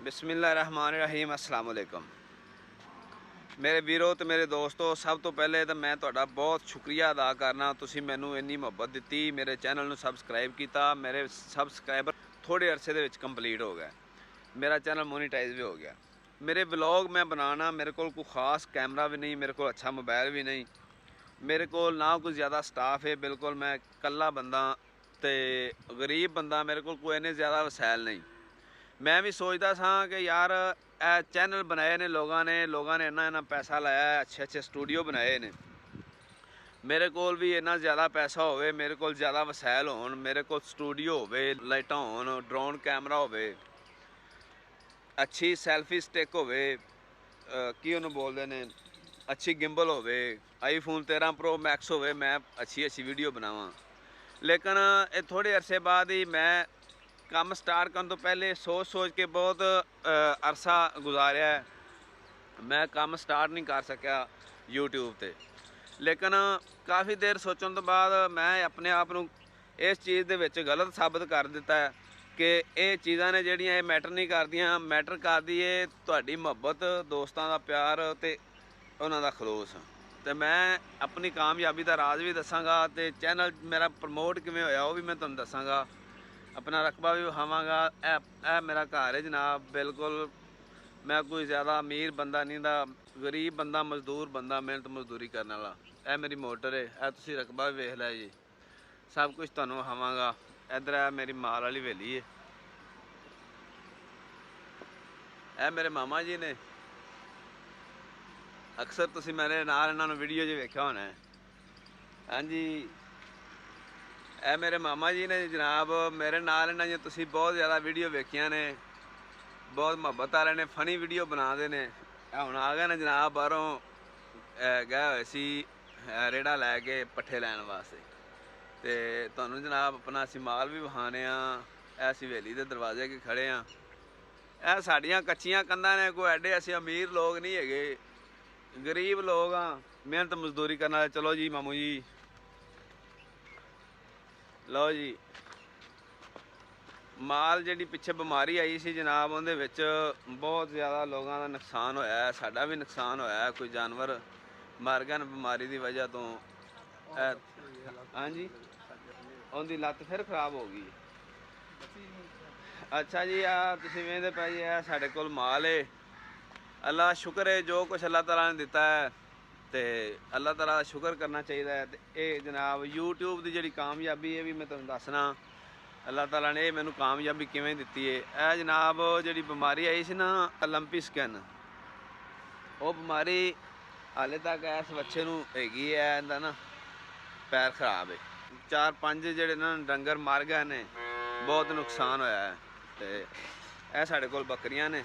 बिस्मिल्लाहिर्रहमानिर्रहीम अस्सलाम वालेकुम मेरे वीरों तो मेरे दोस्तों, सब तो पहले तो मैं तुहाडा बहुत शुक्रिया अदा करना। तुसी मैनू इन्नी मुहब्बत दी, मेरे चैनल नू सबसक्राइब किया। मेरे सबसक्राइबर थोड़े अरसे दे विच कंप्लीट हो गए, मेरा चैनल मोनीटाइज भी हो गया। मेरे व्लॉग मैं बनाना, मेरे को कोई ख़ास कैमरा भी नहीं, मेरे को अच्छा मोबाइल भी नहीं, मेरे को ना कोई ज़्यादा स्टाफ है। बिल्कुल मैं कल्ला बंदा ते गरीब बंदा, मेरे को कोई इन्ने ज़्यादा वसैल नहीं। मैं भी सोचता सा कि यार चैनल बनाए ने लोगों ने इन्ना इन्ना पैसा लाया, अच्छे अच्छे स्टूडियो बनाए ने। मेरे को भी इन्ना ज़्यादा पैसा होवे, मेरे को ज़्यादा वसैल होन, मेरे को स्टूडियो होवे, लाइटां होन, ड्रोन कैमरा होवे, अच्छी सैल्फी स्टिक होवे, की उन्होंने बोलते हैं, अच्छी गिम्बल होवे, आईफोन 13 प्रो मैक्स होवे, मैं अच्छी अच्छी वीडियो बनावां। लेकिन थोड़े अरसे बाद ही मैं काम स्टार्ट करने तो पहले सोच के बहुत अरसा गुजारिया है, मैं काम स्टार्ट नहीं कर सकिया यूट्यूब ते। लेकिन काफ़ी देर सोचने तो बाद मैं अपने आप नूं इस चीज़ दे विच गलत साबित कर दिता है कि ये चीज़ां ने जिहड़ियां ये मैटर नहीं करदियां। मैटर करदी है तुहाडी मुहब्बत, दोस्तां दा प्यार ते उन्हां दा खलूस। तो मैं अपनी कामयाबी का राज भी दसांगा, तो चैनल मेरा प्रमोट किवें होया वो भी मैं तुहानूं दसांगा, अपना रकबा भी विखावांगा। ए मेरा घर है जनाब, बिल्कुल मैं कोई ज़्यादा अमीर बंदा नहीं दा, गरीब बंदा, मजदूर बंदा, मेहनत मजदूरी करने वाला। ए मेरी मोटर है, ए तुसीं रकबा भी वेख लिया जी, सब कुछ तुहानूं विखावांगा। इधर ए मेरी माल वाली हवेली है, ए मेरे मामा जी ने। अक्सर तुसीं मेरे नाल इन्हां नूं वीडियो 'च वेख्या होना है। हाँ जी, ए मेरे मामा जी ने जनाब, मेरे नाल इन्हां दियां तुसीं बहुत ज़्यादा वीडियो वेखियां ने, बहुत मुहब्बत वाले ने, फनी वीडियो बनाते ने। हुण आ गए ने जनाब बाहरों, गए हुए सी रेड़ा लैके पट्ठे लैन वास्ते। तो तुहानूं जनाब अपना असीं माल भी विखाने आ। इस हवेली दे दरवाजे के खड़े हाँ। ਇਹ ਸਾਡੀਆਂ ਕੱਚੀਆਂ ਕੰਧਾਂ ਨੇ, ਕੋਈ ਐਡੇ ਅਸੀਂ ਅਮੀਰ ਲੋਕ नहीं ਹੈਗੇ, गरीब लोग हाँ, मेहनत मजदूरी करने वाले। चलो जी मामू जी, लो जी माल जी पिछे बीमारी आई सी जनाब, उहदे विच बहुत ज़्यादा लोगों का नुकसान होया है, साडा भी नुकसान होया है। कोई जानवर मर गए बीमारी की वजह तो। हाँ जी, उनकी लत्त फिर खराब हो गई। अच्छा जी, तुसीं वेंदे पे जी, साडे कोल माल है। अल्लाह शुक्र है, जो कुछ अल्लाह तला ने दिता है तो अल्लाह तला का शुक्र करना चाहिए। तो ये जनाब यूट्यूब की जी कामयाबी है भी मैं तुहानूं दसना, अल्लाह तला ने मैनू कामयाबी किवें दित्ती है। यह जनाब जी बीमारी आई सी ना, ओलंपिक स्किन, वो बीमारी हाले तक इस बच्चे नूं हैगी है। इहदा ना पैर खराब है, 4-5 जिहड़े ना डंगर मर गए ने, बहुत नुकसान होया है। तो यह साडे कोल बकरियां ने,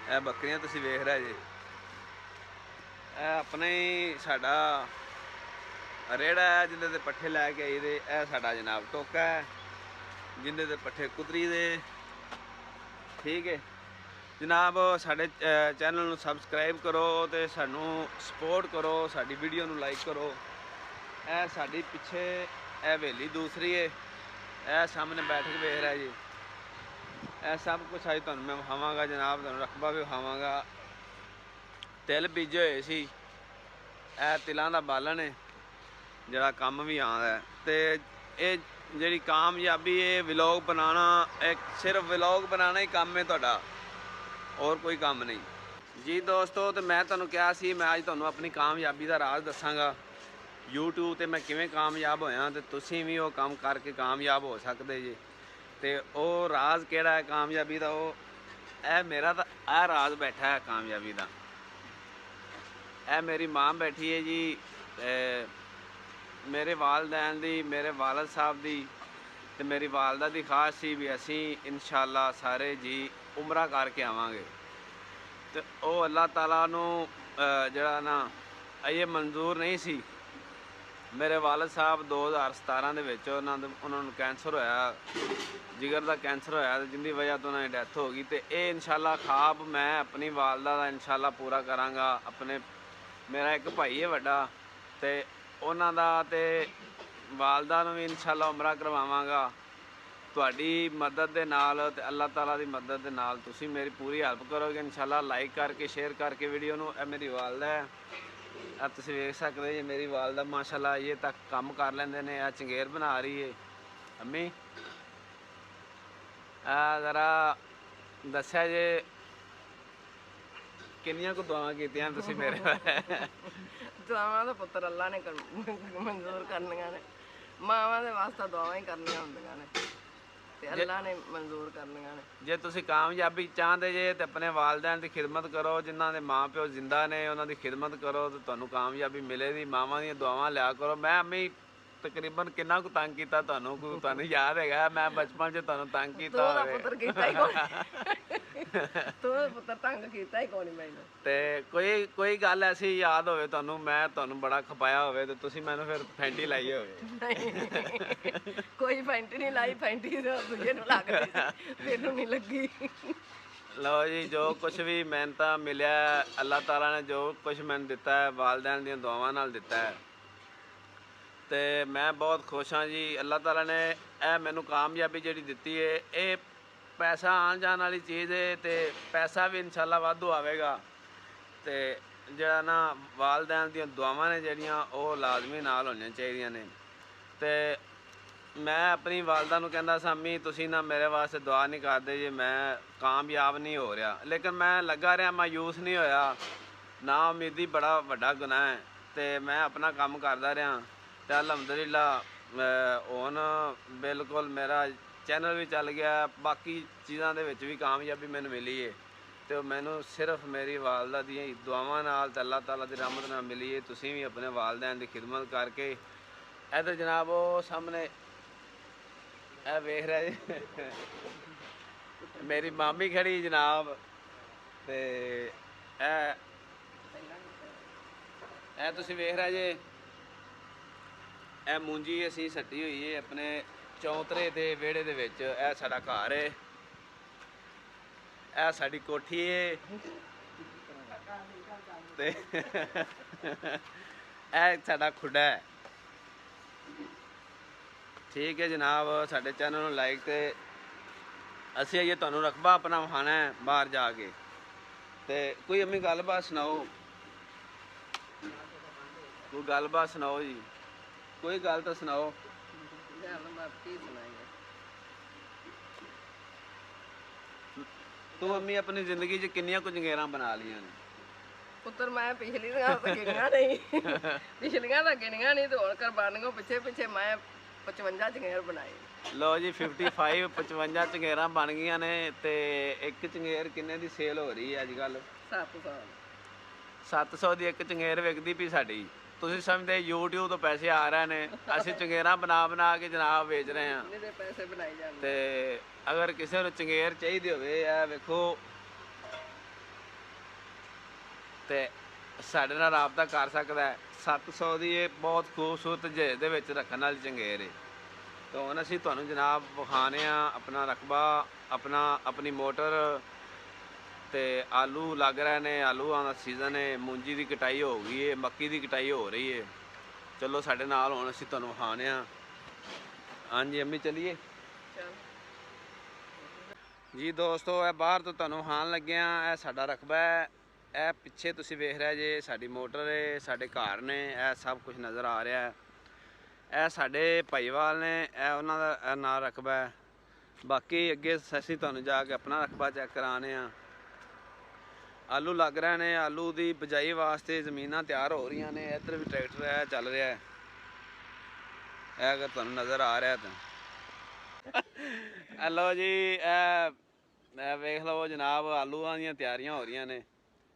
यह बकरियां तुसीं वेख रहे जी। यह अपने ही साडा रेड़ा है जिंदे ते पट्ठे लैके आई दे। यह साडा जनाब टोका है जिंदे ते पट्ठे कुतरी दे। ठीक है जनाब, साडे चैनल नूं सबसक्राइब करो तो सानू सपोर्ट करो, साडी वीडियो नूं लाइक करो। यह साडी पिछे हवेली दूसरी है, यह सामने बैठक वेख रहा जी। यह सब कुछ अज तुहानूं मैं विखावांगा जनाब, तुहानूं रकबा भी विखावांगा। तिल बीजे होए सी, यह तिलां दा बालन है जिहड़ा कम भी आंदा है। तो ये जिहड़ी कामयाबी है व्लॉग बनाना, एक सिर्फ व्लॉग बनाना ही काम है तुहाडा, और कोई काम नहीं जी दोस्तों। तो मैं तुहानूं कहा सी, मैं अज तुहानूं अपनी कामयाबी का राज दसांगा यूट्यूब ते मैं किवें कामयाब होया, तो तुसीं भी वो काम करके कामयाब हो सकते जी। तो वो राज किहड़ा है कामयाबी का, वो मेरा तो राज बैठा है कामयाबी का। यह मेरी मां बैठी है जी, मेरे वालदैन दी, मेरे वालद साहब दी ते मेरी वालदा दी खास सी भी असी इंशाअल्लाह सारे जी उमरा करके आवांगे। तो वो अल्लाह ताला नूं जिहड़ा ना ये मंजूर नहीं सी। मेरे वालद साहब 2017 दे विच उन्होंने कैंसर होया, जिगर का कैंसर होया, जिंदी वजह तो उन्होंने डैथ हो गई। तो ये इंशाअल्लाह ख्वाब मैं अपनी वालदा का इंशाअल्लाह पूरा करांगा। अपने मेरा एक भाई है वड्डा, तो उन्हां दा ते वालदा नूं भी इंशाअल्लाह उमरा करवावांगा। ਤੁਹਾਡੀ ਮਦਦ ਦੇ ਨਾਲ ਤੇ ਅੱਲਾਹ ਤਾਲਾ ਦੀ ਮਦਦ ਦੇ ਨਾਲ ਤੁਸੀਂ ਮੇਰੀ ਪੂਰੀ ਹੈਲਪ ਕਰੋਗੇ ਇਨਸ਼ਾਅੱਲਾ। ਲਾਈਕ ਕਰਕੇ ਸ਼ੇਅਰ ਕਰਕੇ ਵੀਡੀਓ ਨੂੰ। ਇਹ ਮੇਰੀ ਵਾਲਦਾ ਹੈ, ਆ ਤੁਸੀਂ ਵੇਖ ਸਕਦੇ ਜੀ ਮੇਰੀ ਵਾਲਦਾ ਮਾਸ਼ਾਅੱਲਾ ਇਹ ਤੱਕ ਕੰਮ ਕਰ ਲੈਂਦੇ ਨੇ। ਆ ਚੰਗੇਰ ਬਣਾ ਰਹੀ ਹੈ ਅੰਮੀ। ਆ ਜ਼ਰਾ ਦੱਸਿਆ ਜੇ ਕਿੰਨੀਆਂ ਕੁ ਦੁਆਵਾਂ ਕੀਤੀਆਂ ਤੁਸੀਂ ਮੇਰੇ ਦੁਆਵਾਂ ਤਾਂ ਪੁੱਤਰ ਅੱਲਾ ਨੇ ਮਨਜ਼ੂਰ ਕਰਨੀਆਂ ਨੇ, ਮਾਵਾਂ ਦੇ ਵਾਸਤੇ ਦੁਆਵਾਂ ਹੀ ਕਰਨੀਆਂ ਹੁੰਦੀਆਂ ਨੇ ਤੇ ਅੱਲਾ ਨੇ ਮਨਜ਼ੂਰ ਕਰਨੀਆਂ ਨੇ। ਜੇ ਤੁਸੀਂ ਕਾਮਯਾਬੀ ਚਾਹੁੰਦੇ ਜੇ ਤੇ ਆਪਣੇ ਵਾਲਿदैन ਦੀ ਖਿਦਮਤ ਕਰੋ, ਜਿਨ੍ਹਾਂ ਦੇ ਮਾਂ ਪਿਓ ਜ਼ਿੰਦਾ ਨੇ ਉਹਨਾਂ ਦੀ ਖਿਦਮਤ ਕਰੋ ਤੇ ਤੁਹਾਨੂੰ ਕਾਮਯਾਬੀ ਮਿਲੇਗੀ। ਮਾਵਾਂ ਦੀਆਂ ਦੁਆਵਾਂ ਲਿਆ ਕਰੋ। ਮੈਂ ਅੰਮੀ ਤਕਰੀਬਨ ਕਿੰਨਾ ਕੁ ਤੰਗ ਕੀਤਾ ਤੁਹਾਨੂੰ ਯਾਦ ਹੈਗਾ? ਮੈਂ ਬਚਪਨ 'ਚ ਤੁਹਾਨੂੰ ਤੰਗ ਕੀਤਾ ਹੋਵੇ। ਤੂੰ ਪੁੱਤਰ ਕੀਤਾ ਹੀ ਕੋਈ ਤੂੰ ਪੁੱਤਰ ਤੰਗ ਕੀਤਾ ਹੀ ਕੋਈ ਮੈਨੂੰ। ਤੇ ਕੋਈ ਗੱਲ ਐਸੀ ਯਾਦ ਹੋਵੇ ਤੁਹਾਨੂੰ, ਮੈਂ ਤੁਹਾਨੂੰ ਬੜਾ ਖਪਾਇਆ ਹੋਵੇ ਤੇ ਤੁਸੀਂ ਮੈਨੂੰ ਫਿਰ ਫੈਂਟੀ ਲਾਈ ਹੋਵੇ? ਨਹੀਂ, ਕੋਈ ਫੈਂਟੀ ਨਹੀਂ ਲਾਈ, ਫੈਂਟੀ ਦੂਜੇ ਨੂੰ ਲੱਗ ਗਈ, ਮੈਨੂੰ ਨਹੀਂ ਲੱਗੀ। ਲਓ ਜੀ, ਜੋ ਕੁਝ ਵੀ ਮੈਨੂੰ ਤਾਂ ਮਿਲਿਆ ਅੱਲਾਹ ਤਾਲਾ ਨੇ ਜੋ ਕੁਝ ਮੈਨੂੰ ਦਿੱਤਾ ਹੈ ਵਾਲਿदैन ਦੀਆਂ ਦੁਆਵਾਂ ਨਾਲ ਦਿੱਤਾ ਹੈ ਤੇ ਮੈਂ ਬਹੁਤ ਖੁਸ਼ ਹਾਂ ਜੀ। ਅੱਲਾਹ ਤਾਲਾ ਨੇ ਇਹ ਮੈਨੂੰ ਕਾਮਯਾਬੀ ਜਿਹੜੀ ਦਿੱਤੀ ਹੈ, ਇਹ ਪੈਸਾ ਆਉਣ ਜਾਣ ਵਾਲੀ ਚੀਜ਼ ਹੈ ਤੇ ਪੈਸਾ ਵੀ ਇਨਸ਼ਾਅੱਲਾ ਵਾਧੂ ਆਵੇਗਾ ਤੇ ਜਿਹੜਾ ਨਾ ਵਾਲਿदैन ਦੀਆਂ ਦੁਆਵਾਂ ਨੇ ਜਿਹੜੀਆਂ ਉਹ ਲਾਜ਼ਮੀ ਨਾਲ ਹੋਣੀਆਂ ਚਾਹੀਦੀਆਂ ਨੇ। ਤੇ ਮੈਂ ਆਪਣੀ ਵਾਲਦਾ ਨੂੰ ਕਹਿੰਦਾ ਸਾਂ ਅੰਮੀ ਤੁਸੀਂ ਨਾ ਮੇਰੇ ਵਾਸਤੇ ਦੁਆ ਨਹੀਂ ਕਰਦੇ ਜੇ ਮੈਂ ਕਾਮਯਾਬ ਨਹੀਂ ਹੋ ਰਿਹਾ, ਲੇਕਿਨ ਮੈਂ ਲੱਗਾ ਰਿਹਾ, ਮਾਯੂਸ ਨਹੀਂ ਹੋਇਆ। ਨਾ ਉਮੀਦੀ ਬੜਾ ਵੱਡਾ ਗੁਨਾਹ ਹੈ ਤੇ ਮੈਂ ਆਪਣਾ ਕੰਮ ਕਰਦਾ ਰਿਹਾ ਤੇ ਅਲਹਮਦੁਲਿਲਾ ਹੁਣ ਬਿਲਕੁਲ ਮੇਰਾ ਚੈਨਲ ਵੀ ਚੱਲ ਗਿਆ, ਬਾਕੀ ਚੀਜ਼ਾਂ ਦੇ ਵਿੱਚ ਵੀ ਕਾਮਯਾਬੀ ਮੈਨੂੰ ਮਿਲੀ ਹੈ ਤੇ ਉਹ ਮੈਨੂੰ ਸਿਰਫ ਮੇਰੀ ਵਾਲਦਾ ਦੀਆਂ ਦੁਆਵਾਂ ਨਾਲ ਤੇ ਅੱਲਾਹ ਤਾਲਾ ਦੀ ਰਹਿਮਤ ਨਾਲ ਮਿਲੀ ਹੈ। ਤੁਸੀਂ ਵੀ ਆਪਣੇ ਵਾਲਿदैन ਦੀ ਖਿਦਮਤ ਕਰਕੇ ਇੱਧਰ ਜਨਾਬ ਉਹ ਸਾਹਮਣੇ ਇਹ ਵੇਖ ਰਿਹਾ ਜੀ ਮੇਰੀ ਮਾਮੀ ਖੜੀ ਜਨਾਬ ਤੇ ਇਹ ਤੁਸੀਂ ਵੇਖ ਰਹੇ ਜੇ ਇਹ ਮੂੰਜੀ ਅਸੀਂ ਸੱਟੀ ਹੋਈ ਹੈ ਆਪਣੇ ਚੌਂਤਰੇ ਦੇ ਵਿਹੜੇ ਦੇ ਵਿੱਚ। ਇਹ ਸਾਡਾ ਘਰ ਹੈ, ਇਹ ਸਾਡੀ ਕੋਠੀ ਹੈ ਤੇ ਇਹ ਸਾਡਾ ਖੁੱਡਾ ਹੈ। ਠੀਕ ਹੈ ਜਨਾਬ, ਸਾਡੇ ਚੈਨਲ ਨੂੰ ਲਾਈਕ ਤੇ ਅਸੀਂ ਆਈਏ ਤੁਹਾਨੂੰ ਰਕਬਾ ਆਪਣਾ ਵਿਖਾਣਾ ਹੈ ਬਾਹਰ ਜਾ ਕੇ। ਤੇ ਕੋਈ ਅੰਮੀ ਗੱਲਬਾਤ ਸੁਣਾਓ, ਕੋਈ ਗੱਲਬਾਤ ਸੁਣਾਓ ਜੀ, ਕੋਈ ਗੱਲ ਤਾਂ ਸੁਣਾਓ। ਤੂੰ ਅੰਮੀ ਆਪਣੀ ਜ਼ਿੰਦਗੀ 'ਚ ਕਿੰਨੀਆਂ ਕੁ ਚੰਗੇਰਾਂ ਬਣਾ ਲਈਆਂ ਨੇ? ਪੁੱਤਰ ਮੈਂ ਪਿਛਲੀਆਂ ਤਾਂ ਗਿਣੀਆਂ ਨਹੀਂ, ਪਿਛਲੀਆਂ ਤਾਂ ਗਿਣੀਆਂ ਨਹੀਂ ਤੇ ਹੁਣ ਕੁਰਬਾਨੀਆਂ ਪਿੱਛੇ ਪਿੱਛੇ ਮੈਂ 55 ਚੰਗੇਰ ਬਣਾਏ। ਲਓ ਜੀ 55 ਚੰਗੇਰਾਂ ਬਣ ਗਈਆਂ ਨੇ ਤੇ ਇੱਕ ਚੰਗੇਰ ਕਿੰਨੇ ਦੀ ਸੇਲ ਹੋ ਰਹੀ ਹੈ ਅੱਜ ਕੱਲ? 700 ਦੀ ਇੱਕ ਚੰਗੇਰ ਵਿਕਦੀ ਪਈ ਸਾਡੀ। ਤੁਸੀਂ ਸਮਝਦੇ YouTube ਤੋਂ ਪੈਸੇ ਆ ਰਹੇ ਨੇ, ਅਸੀਂ ਚੰਗੇਰਾਂ ਬਣਾ ਕੇ ਜਨਾਬ ਵੇਚ ਰਹੇ ਹਾਂ। ਪੈਸੇ ਬਣਾਈ ਜਾਂਦੇ। ਤੇ ਅਗਰ ਕਿਸੇ ਨੂੰ ਚੰਗੇਰ ਚਾਹੀਦੀ ਹੋਵੇ ਇਹ ਵੇਖੋ ਤੇ ਸਾਡੇ ਨਾਲ ਰਾਬਤਾ ਕਰ ਸਕਦਾ ਹੈ। 700 ਦੀ ਇਹ ਬਹੁਤ ਖੂਬਸੂਰਤ ਜਹੇਜ਼ ਦੇ ਵਿੱਚ ਰੱਖਣ ਵਾਲੀ ਚੰਗੇਰ ਹੈ। ਤਾਂ ਹੁਣ ਅਸੀਂ ਤੁਹਾਨੂੰ ਜਨਾਬ ਵਿਖਾਣੇ ਆ ਆਪਣਾ ਰਕਬਾ, ਆਪਣੀ ਮੋਟਰ ਤੇ ਆਲੂ ਲੱਗ ਰਹੇ ਨੇ, ਆਲੂਆਂ ਦਾ ਸੀਜ਼ਨ ਹੈ, ਮੂੰਜੀ ਦੀ ਕਟਾਈ ਹੋ ਗਈ ਹੈ, ਮੱਕੀ ਦੀ ਕਟਾਈ ਹੋ ਰਹੀ ਹੈ। ਚਲੋ ਸਾਡੇ ਨਾਲ ਹੁਣ ਅਸੀਂ ਤੁਹਾਨੂੰ ਵਿਖਾਣੇ ਆ। ਹਾਂਜੀ ਅੰਮੀ ਚਲੀਏ ਜੀ। ਦੋਸਤੋ ਇਹ ਬਾਹਰ ਤੋਂ ਤੁਹਾਨੂੰ ਵਿਖਾਣ ਲੱਗੇ ਆ, ਇਹ ਸਾਡਾ ਰਕਬਾ ਹੈ। ਇਹ ਪਿੱਛੇ ਤੁਸੀਂ ਵੇਖ ਰਹੇ ਜੇ ਸਾਡੀ ਮੋਟਰ ਹੈ, ਸਾਡੇ ਘਰ ਨੇ, ਇਹ ਸਭ ਕੁਝ ਨਜ਼ਰ ਆ ਰਿਹਾ ਹੈ। ਇਹ ਸਾਡੇ ਭਾਈਵਾਲ ਨੇ, ਇਹ ਉਹਨਾਂ ਦਾ ਨਾਂ ਰਕਬਾ ਹੈ। ਬਾਕੀ ਅੱਗੇ ਅਸੀਂ ਤੁਹਾਨੂੰ ਜਾ ਕੇ ਆਪਣਾ ਰਕਬਾ ਚੈੱਕ ਕਰਾਣੇ ਆ। ਆਲੂ ਲੱਗ ਰਹੇ ਨੇ, ਆਲੂ ਦੀ ਬਿਜਾਈ ਵਾਸਤੇ ਜ਼ਮੀਨਾਂ ਤਿਆਰ ਹੋ ਰਹੀਆਂ ਨੇ। ਇੱਧਰ ਵੀ ਟਰੈਕਟਰ ਹੈ ਚੱਲ ਰਿਹਾ ਹੈ, ਇਹ ਅਗਰ ਤੁਹਾਨੂੰ ਨਜ਼ਰ ਆ ਰਿਹਾ ਤਾਂ। ਲਓ ਜੀ ਇਹ ਵੇਖ ਲਓ ਜਨਾਬ ਆਲੂਆਂ ਦੀਆਂ ਤਿਆਰੀਆਂ ਹੋ ਰਹੀਆਂ ਨੇ।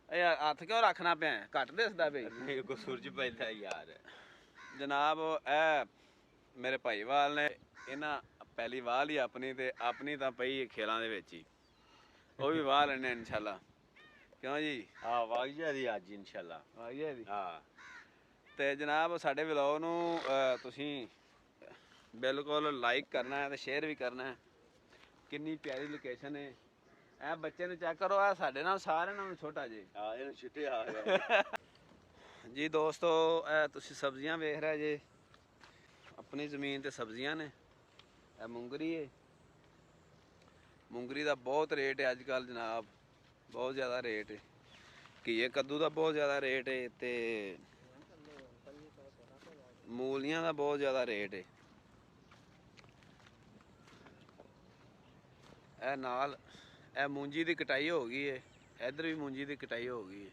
ਇਹ ਹੱਥ ਕਿਉਂ ਰੱਖਣਾ ਪਿਆ, ਘੱਟ ਦਿਸਦਾ ਬਈ? ਮੇਰੇ ਕੋ ਸੂਰਜ ਪੈਂਦਾ ਯਾਰ। ਜਨਾਬ ਇਹ ਮੇਰੇ ਭਾਈਵਾਲ ਨੇ, ਇਹਨਾਂ ਪਹਿਲੀ ਵਾਹ ਲਈ ਆਪਣੀ ਤੇ ਆਪਣੀ ਤਾਂ ਪਈ ਖੇਲਾਂ ਦੇ ਵਿੱਚ ਹੀ, ਉਹ ਵੀ ਵਾਹ ਲੈਣੇ ਇਨਸ਼ਾਅੱਲਾ। ਕਿਉਂ ਜੀ? ਹਾਂ ਵਾਹ ਜੀ ਅੱਜ ਇਨਸ਼ਾਅੱਲਾ ਵਾਹ ਜੀ। ਹਾਂ ਤੇ ਜਨਾਬ ਸਾਡੇ ਵਲੌਗ ਨੂੰ ਤੁਸੀਂ ਬਿਲਕੁਲ ਲਾਈਕ ਕਰਨਾ ਹੈ ਤੇ ਸ਼ੇਅਰ ਵੀ ਕਰਨਾ ਹੈ। ਕਿੰਨੀ ਪਿਆਰੀ ਲੋਕੇਸ਼ਨ ਹੈ। ਇਹ ਬੱਚੇ ਨੂੰ ਚੈੱਕ ਕਰੋ, ਇਹ ਸਾਡੇ ਨਾਲ ਸਾਰਿਆਂ ਨਾਲੋਂ ਛੋਟਾ ਜੀ। ਹਾਂ ਇਹਨੂੰ ਛਿੱਟੇ ਆ ਗਿਆ ਜੀ ਦੋਸਤੋ ਇਹ ਤੁਸੀਂ ਸਬਜ਼ੀਆਂ ਵੇਖ ਰਹੇ ਜੇ, ਆਪਣੀ ਜ਼ਮੀਨ ਤੇ ਸਬਜ਼ੀਆਂ ਨੇ। ਇਹ ਮੂੰਗਰੀ ਹੈ, ਮੂੰਗਰੀ ਦਾ ਬਹੁਤ ਰੇਟ ਹੈ ਅੱਜ ਕੱਲ ਜਨਾਬ, ਬਹੁਤ ਜ਼ਿਆਦਾ ਰੇਟ ਹੈ। ਘੀਏ ਕੱਦੂ ਦਾ ਬਹੁਤ ਜ਼ਿਆਦਾ ਰੇਟ ਹੈ ਤੇ ਮੂਲੀਆਂ ਦਾ ਬਹੁਤ ਜ਼ਿਆਦਾ ਰੇਟ ਹੈ। ਇਹ ਨਾਲ ਇਹ ਮੂੰਜੀ ਦੀ ਕਟਾਈ ਹੋ ਗਈ ਹੈ, ਇੱਧਰ ਵੀ ਮੂੰਜੀ ਦੀ ਕਟਾਈ ਹੋ ਗਈ ਹੈ।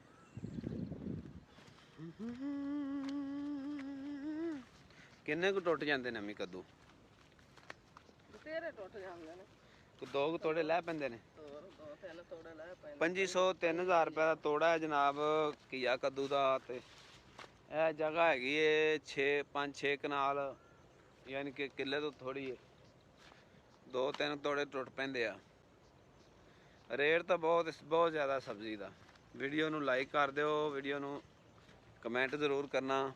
ਕਿੰਨੇ ਕੁ ਟੁੱਟ ਜਾਂਦੇ ਨੇ ਅਮੀ ਕੱਦੂ? ਬਥੇਰੇ ਟੁੱਟ ਜਾਂਦੇ ਨੇ, ਦੋ ਕੁ ਤੋੜੇ ਲੈ ਪੈਂਦੇ ਨੇ। ਹੋਰ 2-3 ਤੋੜੇ ਲੈ ਪੈਂਦੇ। 2500 3000 ਰੁਪਏ ਦਾ ਤੋੜਾ ਹੈ ਜਨਾਬ ਘੀਆ ਕੱਦੂ ਦਾ। ਤੇ ਇਹ ਜਗ੍ਹਾ ਹੈਗੀ ਏ 5-6 ਕਨਾਲ, ਯਾਨੀ ਕਿ ਕਿੱਲੇ ਤੋਂ ਥੋੜੀ ਹੈ। 2-3 ਤੋੜੇ ਟੁੱਟ ਪੈਂਦੇ ਆ। ਰੇਟ ਤਾਂ ਬਹੁਤ ਜ਼ਿਆਦਾ ਸਬਜ਼ੀ ਦਾ। ਵੀਡੀਓ ਨੂੰ ਲਾਈਕ ਕਰ ਦਿਓ, ਵੀਡੀਓ ਨੂੰ ਕਮੈਂਟ ਜ਼ਰੂਰ ਕਰਨਾ।